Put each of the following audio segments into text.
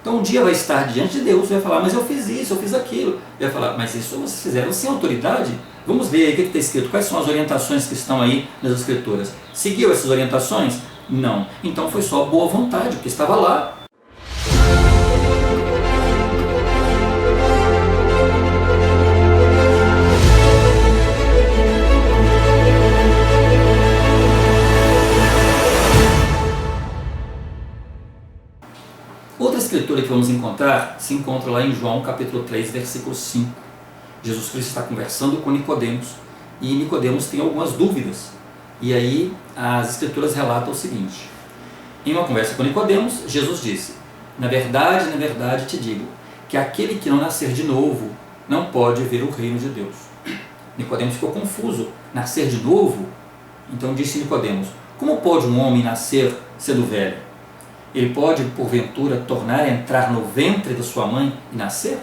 Então um dia vai estar diante de Deus, vai falar, mas eu fiz isso, eu fiz aquilo. Vai falar, mas isso vocês fizeram sem autoridade? Vamos ver aí o que está escrito, quais são as orientações que estão aí nas Escrituras. Seguiu essas orientações? Não. Então foi só boa vontade, porque estava lá. Outra escritura que vamos encontrar, se encontra lá em João capítulo 3, versículo 5. Jesus Cristo está conversando com Nicodemos, e Nicodemos tem algumas dúvidas. E aí as escrituras relatam o seguinte: em uma conversa com Nicodemos, Jesus disse, na verdade te digo, que aquele que não nascer de novo não pode ver o reino de Deus. Nicodemos ficou confuso. Nascer de novo? Então disse Nicodemos, como pode um homem nascer sendo velho? Ele pode, porventura, tornar a entrar no ventre da sua mãe e nascer?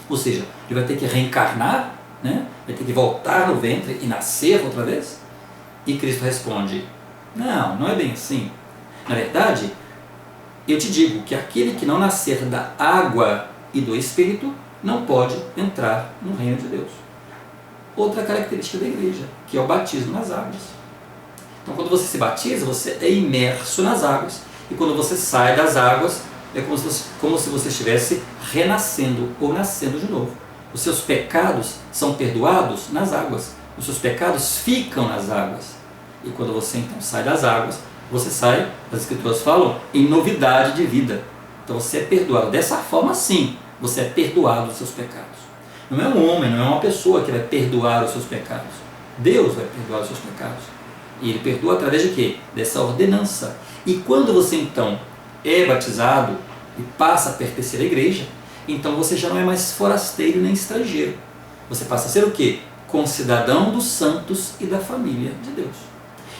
Ou seja, ele vai ter que reencarnar, né? Vai ter que voltar no ventre e nascer outra vez? E Cristo responde, não é bem assim. Na verdade, eu te digo que aquele que não nascer da água e do Espírito não pode entrar no reino de Deus. Outra característica da igreja, que é o batismo nas águas. Então, quando você se batiza, você é imerso nas águas. E quando você sai das águas, é como se você estivesse renascendo ou nascendo de novo. Os seus pecados são perdoados nas águas. Os seus pecados ficam nas águas. E quando você então sai das águas, você sai, as escrituras falam, em novidade de vida. Então você é perdoado. Dessa forma, sim, você é perdoado dos seus pecados. Não é um homem, não é uma pessoa que vai perdoar os seus pecados. Deus vai perdoar os seus pecados. E Ele perdoa através de quê? Dessa ordenança. E quando você então é batizado e passa a pertencer à igreja, então você já não é mais forasteiro nem estrangeiro. Você passa a ser o quê? Concidadão dos santos e da família de Deus.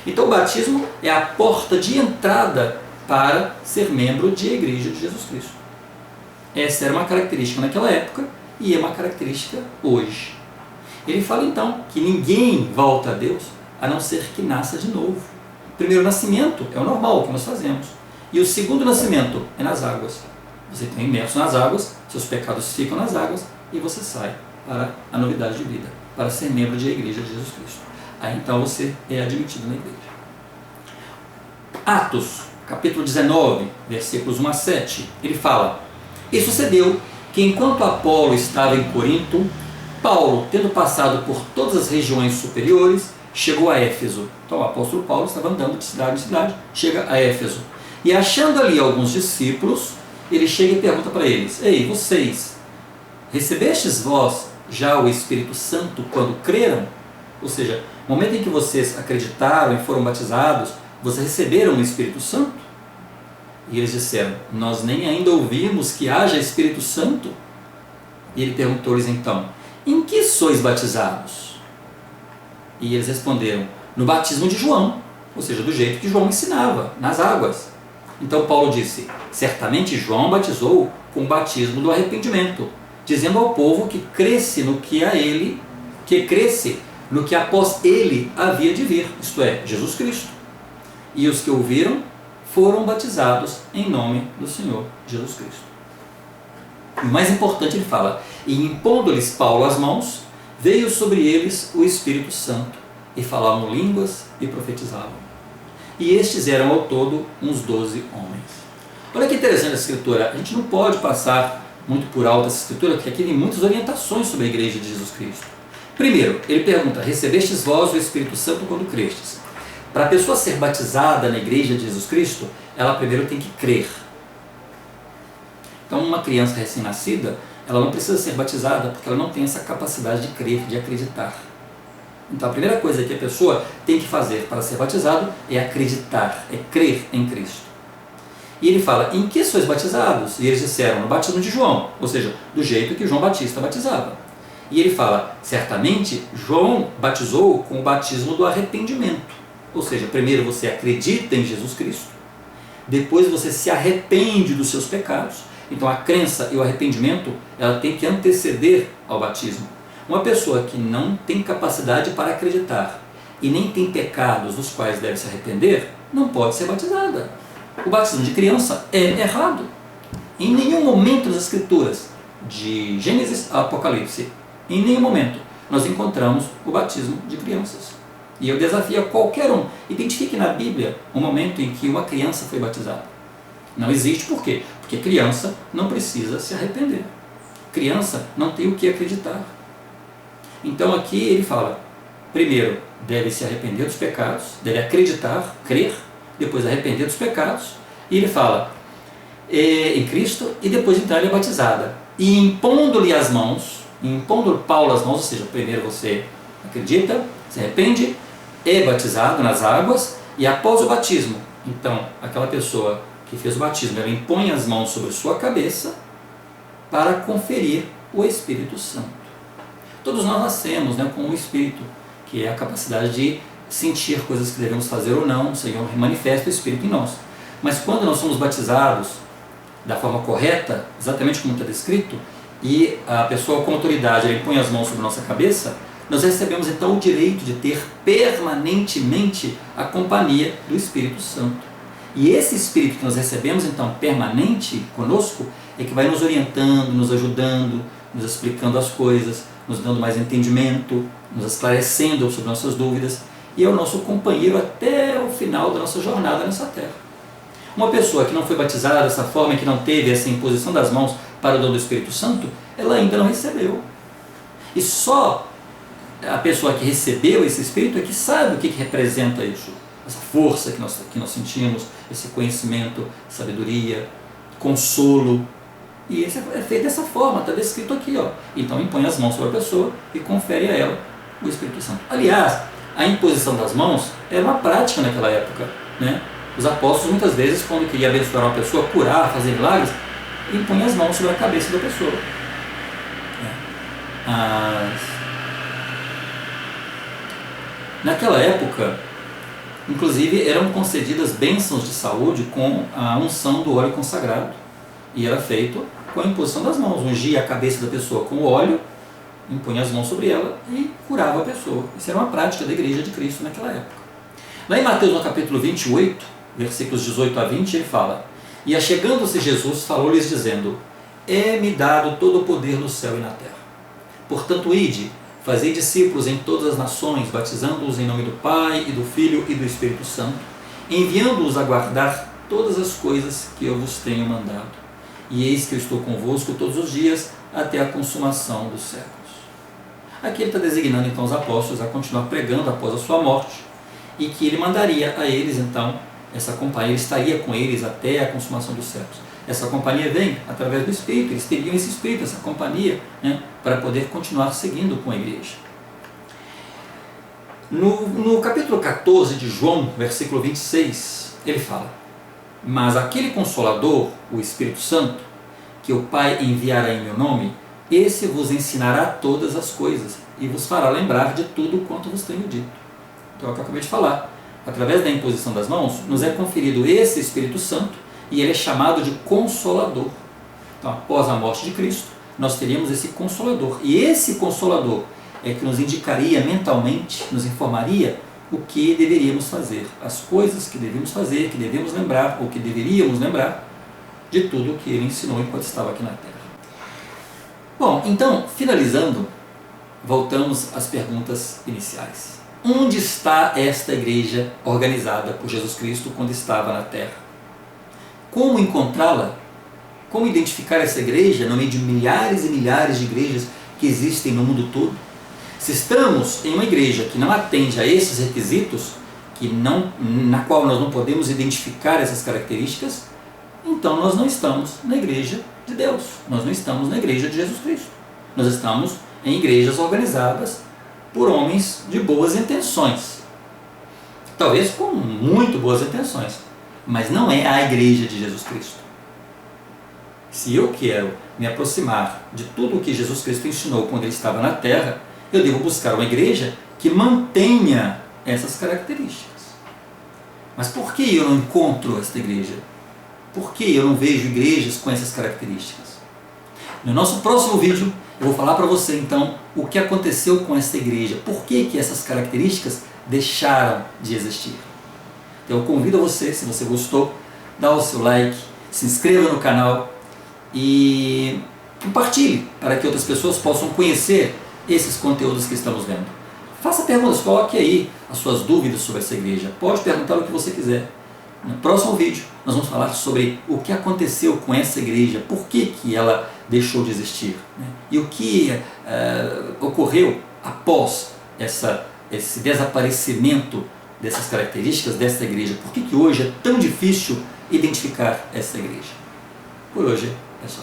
Então o batismo é a porta de entrada para ser membro de igreja de Jesus Cristo. Essa era uma característica naquela época e é uma característica hoje. Ele fala então que ninguém volta a Deus a não ser que nasça de novo. O primeiro nascimento é o normal, o que nós fazemos. E o segundo nascimento é nas águas. Você está imerso nas águas, seus pecados ficam nas águas e você sai para a novidade de vida, para ser membro de igreja de Jesus Cristo. Aí então você é admitido na igreja. Atos, capítulo 19, versículos 1 a 7, ele fala: E sucedeu que enquanto Apolo estava em Corinto, Paulo, tendo passado por todas as regiões superiores, chegou a Éfeso. Então o apóstolo Paulo estava andando de cidade em cidade, chega a Éfeso. E achando ali alguns discípulos, ele chega e pergunta para eles: Ei, vocês, recebestes vós já o Espírito Santo quando creram? Ou seja, no momento em que vocês acreditaram e foram batizados, vocês receberam o Espírito Santo? E eles disseram: Nós nem ainda ouvimos que haja Espírito Santo. E ele perguntou-lhes então: Em que sois batizados? E eles responderam: No batismo de João, ou seja, do jeito que João ensinava, nas águas. Então Paulo disse: Certamente João batizou com o batismo do arrependimento, dizendo ao povo que cresce no que após ele havia de vir, isto é, Jesus Cristo. E os que ouviram foram batizados em nome do Senhor Jesus Cristo. E o mais importante, ele fala: E impondo-lhes Paulo as mãos, veio sobre eles o Espírito Santo, e falavam línguas e profetizavam. E estes eram ao todo uns 12 homens. Olha que interessante essa escritura. A gente não pode passar muito por alto essa escritura, porque aqui tem muitas orientações sobre a igreja de Jesus Cristo. Primeiro, ele pergunta: Recebestes vós o Espírito Santo quando crestes? Para a pessoa ser batizada na igreja de Jesus Cristo, ela primeiro tem que crer. Então uma criança recém-nascida, ela não precisa ser batizada porque ela não tem essa capacidade de crer, de acreditar. Então a primeira coisa que a pessoa tem que fazer para ser batizado é acreditar, é crer em Cristo. E ele fala: Em que sois batizados? E eles disseram: No batismo de João, ou seja, do jeito que João Batista batizava. E ele fala: Certamente João batizou com o batismo do arrependimento. Ou seja, primeiro você acredita em Jesus Cristo, depois você se arrepende dos seus pecados. Então a crença e o arrependimento, ela tem que anteceder ao batismo. Uma pessoa que não tem capacidade para acreditar e nem tem pecados dos quais deve se arrepender, não pode ser batizada. O batismo de criança é errado. Em nenhum momento das Escrituras, de Gênesis a Apocalipse, em nenhum momento nós encontramos o batismo de crianças. E eu desafio a qualquer um, identifique na Bíblia um momento em que uma criança foi batizada. Não existe. Por quê? Porque criança não precisa se arrepender. Criança não tem o que acreditar. Então aqui ele fala, primeiro, deve se arrepender dos pecados, deve acreditar, crer, depois arrepender dos pecados, e ele fala em Cristo, e depois então ele é batizada. E impondo-lhe as mãos, impondo Paulo as mãos, ou seja, primeiro você acredita, se arrepende, é batizado nas águas, e após o batismo, então aquela pessoa que fez o batismo, ela impõe as mãos sobre sua cabeça para conferir o Espírito Santo. Todos nós nascemos, né, com o Espírito, que é a capacidade de sentir coisas que devemos fazer ou não. O Senhor manifesta o Espírito em nós. Mas quando nós somos batizados da forma correta, exatamente como está descrito, e a pessoa com autoridade ela impõe as mãos sobre a nossa cabeça, nós recebemos então o direito de ter permanentemente a companhia do Espírito Santo. E esse Espírito que nós recebemos então permanente conosco é que vai nos orientando, nos ajudando, nos explicando as coisas, nos dando mais entendimento, nos esclarecendo sobre nossas dúvidas, e é o nosso companheiro até o final da nossa jornada nessa terra. Uma pessoa que não foi batizada dessa forma, que não teve essa imposição das mãos para o dom do Espírito Santo, ela ainda não recebeu. E só a pessoa que recebeu esse Espírito é que sabe o que representa isso, essa força que nós sentimos, esse conhecimento, sabedoria, consolo. E isso é feito dessa forma, está descrito aqui. Então impõe as mãos sobre a pessoa e confere a ela o Espírito Santo. Aliás, a imposição das mãos era uma prática naquela época, né? Os apóstolos muitas vezes, quando queriam abençoar uma pessoa, curar, fazer milagres, impõem as mãos sobre a cabeça da pessoa. Naquela época, inclusive, eram concedidas bênçãos de saúde com a unção do óleo consagrado. E era feito com a imposição das mãos. Ungia a cabeça da pessoa com o óleo, impunha as mãos sobre ela e curava a pessoa. Isso era uma prática da Igreja de Cristo naquela época. Lá em Mateus, no capítulo 28, versículos 18 a 20, ele fala: E achegando-se Jesus, falou-lhes dizendo: É-me dado todo o poder no céu e na terra. Portanto, ide, fazei discípulos em todas as nações, batizando-os em nome do Pai, e do Filho e do Espírito Santo, enviando-os a guardar todas as coisas que eu vos tenho mandado. E eis que eu estou convosco todos os dias, até a consumação dos séculos. Aqui ele está designando então os apóstolos a continuar pregando após a sua morte, e que ele mandaria a eles então essa companhia, ele estaria com eles até a consumação dos séculos. Essa companhia vem através do Espírito, eles teriam esse Espírito, essa companhia, né, para poder continuar seguindo com a igreja. No capítulo 14 de João, versículo 26, ele fala: Mas aquele Consolador, o Espírito Santo, que o Pai enviará em meu nome, esse vos ensinará todas as coisas e vos fará lembrar de tudo quanto vos tenho dito. Então é o que eu acabei de falar. Através da imposição das mãos, nos é conferido esse Espírito Santo e ele é chamado de Consolador. Então, após a morte de Cristo, nós teríamos esse Consolador. E esse Consolador é que nos indicaria mentalmente, nos informaria o que deveríamos fazer, as coisas que deveríamos fazer, que devemos lembrar, ou que deveríamos lembrar, de tudo o que ele ensinou enquanto estava aqui na Terra. Bom, então, finalizando, voltamos às perguntas iniciais. Onde está esta igreja organizada por Jesus Cristo quando estava na Terra? Como encontrá-la? Como identificar essa igreja no meio de milhares e milhares de igrejas que existem no mundo todo? Se estamos em uma igreja que não atende a esses requisitos, na qual nós não podemos identificar essas características, então nós não estamos na igreja de Deus, nós não estamos na igreja de Jesus Cristo. Nós estamos em igrejas organizadas por homens de boas intenções, talvez com muito boas intenções, mas não é a igreja de Jesus Cristo. Se eu quero me aproximar de tudo o que Jesus Cristo ensinou quando ele estava na Terra, eu devo buscar uma igreja que mantenha essas características. Mas por que eu não encontro esta igreja? Por que eu não vejo igrejas com essas características? No nosso próximo vídeo, eu vou falar para você então o que aconteceu com esta igreja, por que essas características deixaram de existir. Então eu convido a você, se você gostou, dá o seu like, se inscreva no canal e compartilhe para que outras pessoas possam conhecer esses conteúdos que estamos vendo. Faça perguntas, coloque aí as suas dúvidas sobre essa igreja. Pode perguntar o que você quiser. No próximo vídeo nós vamos falar sobre o que aconteceu com essa igreja, por que ela deixou de existir, né? E o que ocorreu após esse desaparecimento dessas características dessa igreja. Por que hoje é tão difícil identificar essa igreja? Por hoje é só.